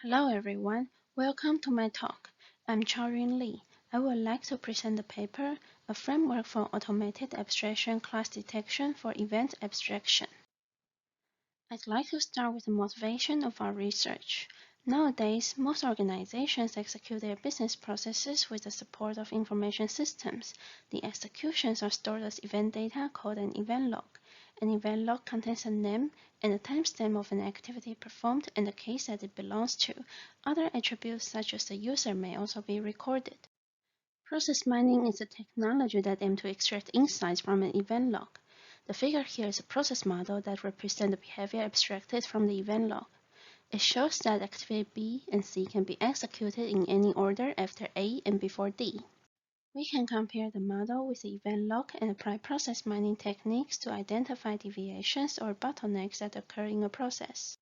Hello everyone, welcome to my talk. I'm Chaoyun Li. I would like to present the paper, A Framework for Automated Abstraction Class Detection for Event Abstraction. I'd like to start with the motivation of our research. Nowadays, most organizations execute their business processes with the support of information systems. The executions are stored as event data called an event log. An event log contains a name and a timestamp of an activity performed and the case that it belongs to. Other attributes such as the user may also be recorded. Process mining is a technology that aims to extract insights from an event log. The figure here is a process model that represents the behavior abstracted from the event log. It shows that activity B and C can be executed in any order after A and before D. We can compare the model with the event log and apply process mining techniques to identify deviations or bottlenecks that occur in a process.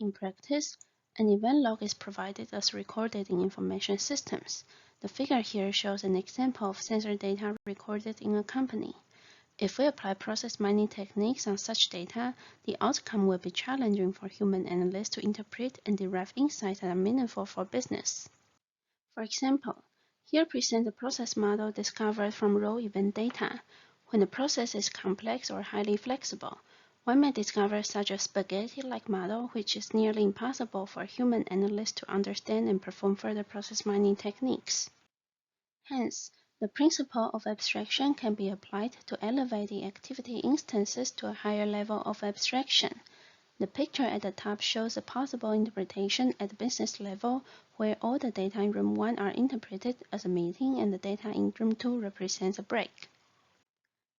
In practice, an event log is provided as recorded in information systems. The figure here shows an example of sensor data recorded in a company. If we apply process mining techniques on such data, the outcome will be challenging for human analysts to interpret and derive insights that are meaningful for business. For example, here presents a process model discovered from raw event data. When the process is complex or highly flexible, one may discover such a spaghetti-like model which is nearly impossible for human analysts to understand and perform further process mining techniques. Hence, the principle of abstraction can be applied to elevate the activity instances to a higher level of abstraction. The picture at the top shows a possible interpretation at the business level where all the data in room 1 are interpreted as a meeting and the data in room 2 represents a break.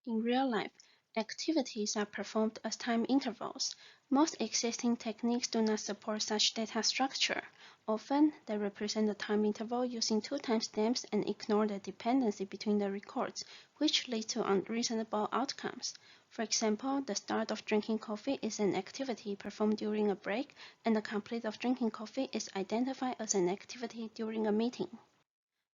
In real life, activities are performed as time intervals. Most existing techniques do not support such data structure. Often, they represent the time interval using two timestamps and ignore the dependency between the records, which leads to unreasonable outcomes. For example, the start of drinking coffee is an activity performed during a break, and the complete of drinking coffee is identified as an activity during a meeting.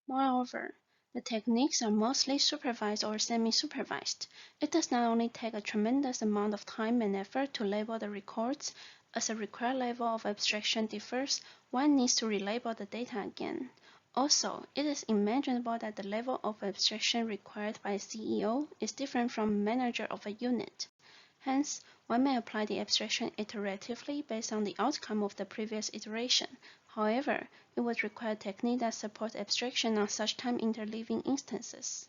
Moreover, the techniques are mostly supervised or semi-supervised. It does not only take a tremendous amount of time and effort to label the records. As the required level of abstraction differs, one needs to relabel the data again. Also, it is imaginable that the level of abstraction required by a CEO is different from a manager of a unit. Hence, one may apply the abstraction iteratively based on the outcome of the previous iteration. However, it would require a technique that supports abstraction on such time interleaving instances.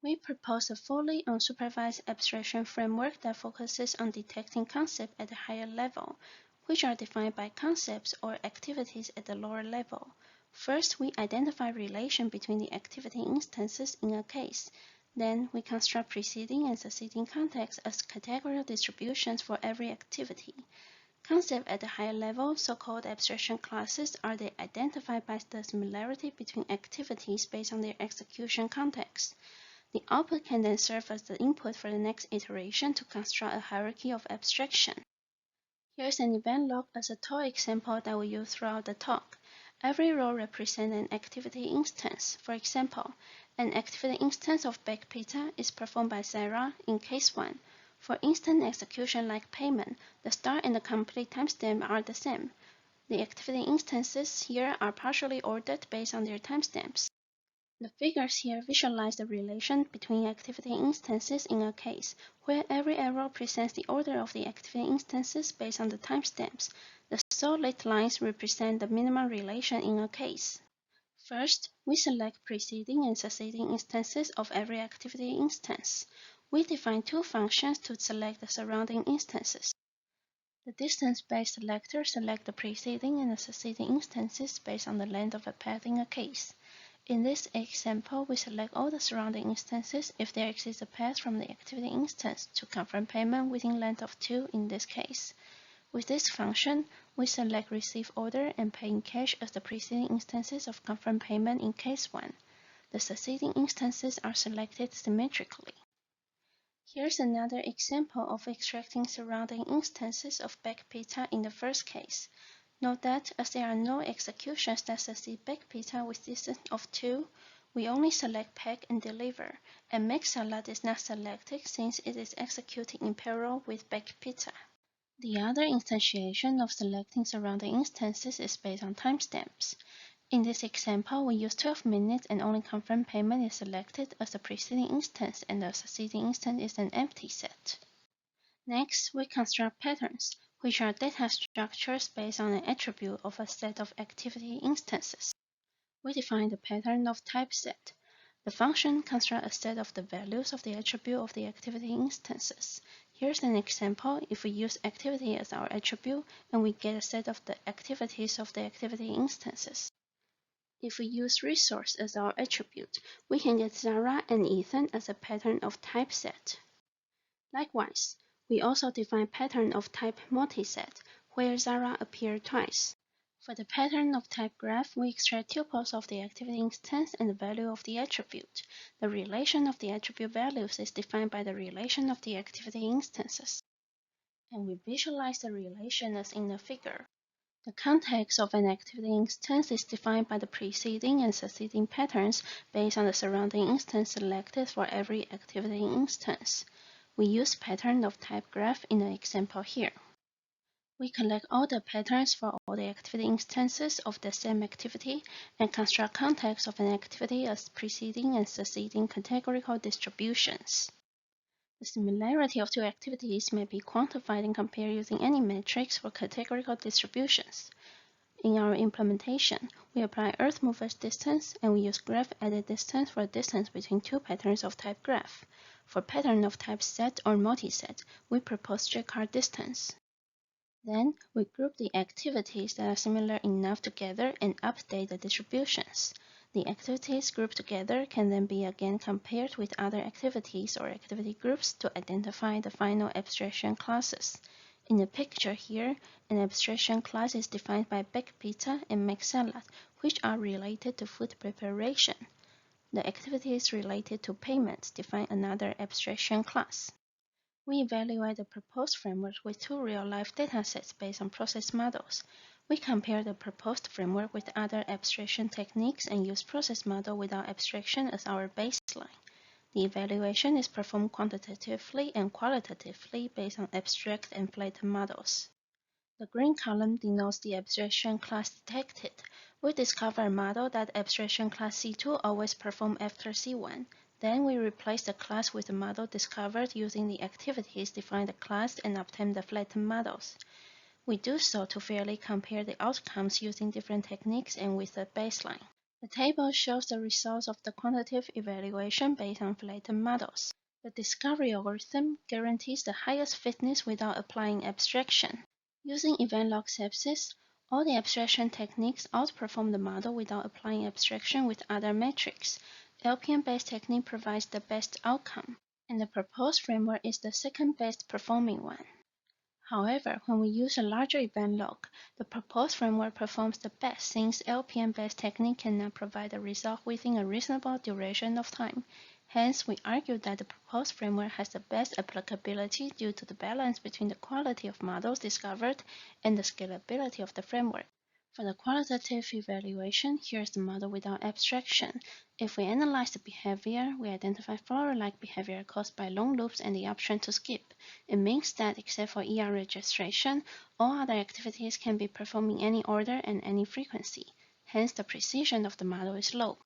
We propose a fully unsupervised abstraction framework that focuses on detecting concepts at a higher level, which are defined by concepts or activities at the lower level. First, we identify relation between the activity instances in a case. Then, we construct preceding and succeeding contexts as categorical distributions for every activity. Concepts at the higher level, so-called abstraction classes, are identified by the similarity between activities based on their execution context. The output can then serve as the input for the next iteration to construct a hierarchy of abstraction. Here's an event log as a toy example that we use throughout the talk. Every row represents an activity instance. For example, an activity instance of baked pizza is performed by Sarah in case 1. For instant execution like payment, the start and the complete timestamp are the same. The activity instances here are partially ordered based on their timestamps. The figures here visualize the relation between activity instances in a case, where every arrow presents the order of the activity instances based on the timestamps. The solid lines represent the minimum relation in a case. First, we select preceding and succeeding instances of every activity instance. We define two functions to select the surrounding instances. The distance-based selector selects the preceding and the succeeding instances based on the length of a path in a case. In this example, we select all the surrounding instances if there exists a path from the activity instance to confirm payment within length of 2 in this case. With this function, we select receive order and pay in cash as the preceding instances of confirm payment in case 1. The succeeding instances are selected symmetrically. Here's another example of extracting surrounding instances of baked pizza in the first case. Note that as there are no executions that succeed baked pizza with distance of 2, we only select pack and deliver, and make salad is not selected since it is executed in parallel with baked pizza. The other instantiation of selecting surrounding instances is based on timestamps. In this example, we use 12 minutes and only confirm payment is selected as the preceding instance and the succeeding instance is an empty set. Next, we construct patterns, which are data structures based on an attribute of a set of activity instances. We define the pattern of type set. The function constructs a set of the values of the attribute of the activity instances. Here's an example. If we use activity as our attribute, and we get a set of the activities of the activity instances. If we use resource as our attribute, we can get Zara and Ethan as a pattern of type set. Likewise, we also define pattern of type multiset, where Zara appears twice. For the pattern of type graph, we extract tuples of the activity instance and the value of the attribute. The relation of the attribute values is defined by the relation of the activity instances. And we visualize the relation as in the figure. The context of an activity instance is defined by the preceding and succeeding patterns based on the surrounding instance selected for every activity instance. We use pattern of type graph in the example here. We collect all the patterns for all the activity instances of the same activity and construct context of an activity as preceding and succeeding categorical distributions. The similarity of two activities may be quantified and compared using any matrix for categorical distributions. In our implementation, we apply earth mover's distance and we use graph added distance for distance between two patterns of type graph. For pattern of type set or multiset, we propose streetcar distance. Then, we group the activities that are similar enough together and update the distributions. The activities grouped together can then be again compared with other activities or activity groups to identify the final abstraction classes. In the picture here, an abstraction class is defined by baked pizza and make salad, which are related to food preparation. The activities related to payments define another abstraction class. We evaluate the proposed framework with two real-life datasets based on process models. We compare the proposed framework with other abstraction techniques and use process model without abstraction as our baseline. The evaluation is performed quantitatively and qualitatively based on abstract and flattened models. The green column denotes the abstraction class detected. We discover a model that abstraction class C2 always performs after C1. Then we replace the class with the model discovered using the activities define the class and obtain the flattened models. We do so to fairly compare the outcomes using different techniques and with a baseline. The table shows the results of the quantitative evaluation based on flattened models. The discovery algorithm guarantees the highest fitness without applying abstraction. Using event log sepsis, all the abstraction techniques outperform the model without applying abstraction with other metrics. LPM-based technique provides the best outcome, and the proposed framework is the second best performing one. However, when we use a larger event log, the proposed framework performs the best since LPM-based technique cannot provide a result within a reasonable duration of time. Hence, we argue that the proposed framework has the best applicability due to the balance between the quality of models discovered and the scalability of the framework. For the qualitative evaluation, here's the model without abstraction. If we analyze the behavior, we identify flower-like behavior caused by long loops and the option to skip. It means that except for ER registration, all other activities can be performed in any order and any frequency. Hence, the precision of the model is low.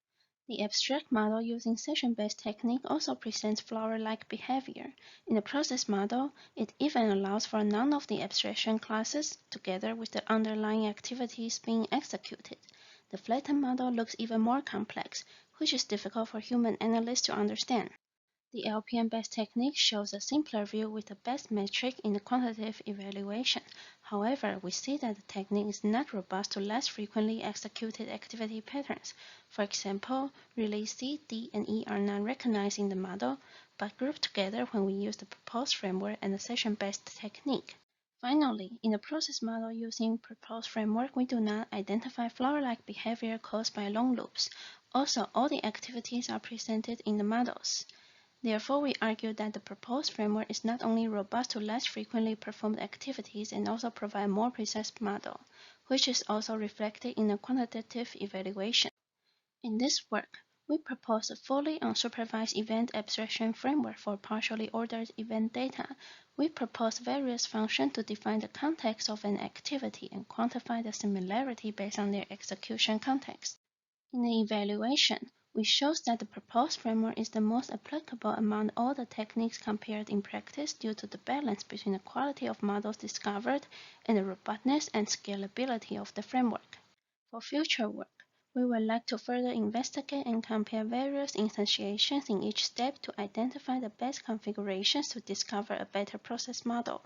The abstract model using session-based technique also presents flower-like behavior. In the process model, it even allows for none of the abstraction classes together with the underlying activities being executed. The flattened model looks even more complex, which is difficult for human analysts to understand. The LPM-based technique shows a simpler view with the best metric in the quantitative evaluation. However, we see that the technique is not robust to less frequently executed activity patterns. For example, release C, D, and E are not recognized in the model, but grouped together when we use the proposed framework and the session-based technique. Finally, in the process model using proposed framework, we do not identify flower-like behavior caused by long loops. Also, all the activities are presented in the models. Therefore, we argue that the proposed framework is not only robust to less frequently performed activities and also provide a more precise model, which is also reflected in the quantitative evaluation. In this work, We propose a fully unsupervised event abstraction framework for partially ordered event data. We propose various functions to define the context of an activity and quantify the similarity based on their execution context. In the evaluation, we show that the proposed framework is the most applicable among all the techniques compared in practice due to the balance between the quality of models discovered and the robustness and scalability of the framework. For future work, we would like to further investigate and compare various instantiations in each step to identify the best configurations to discover a better process model.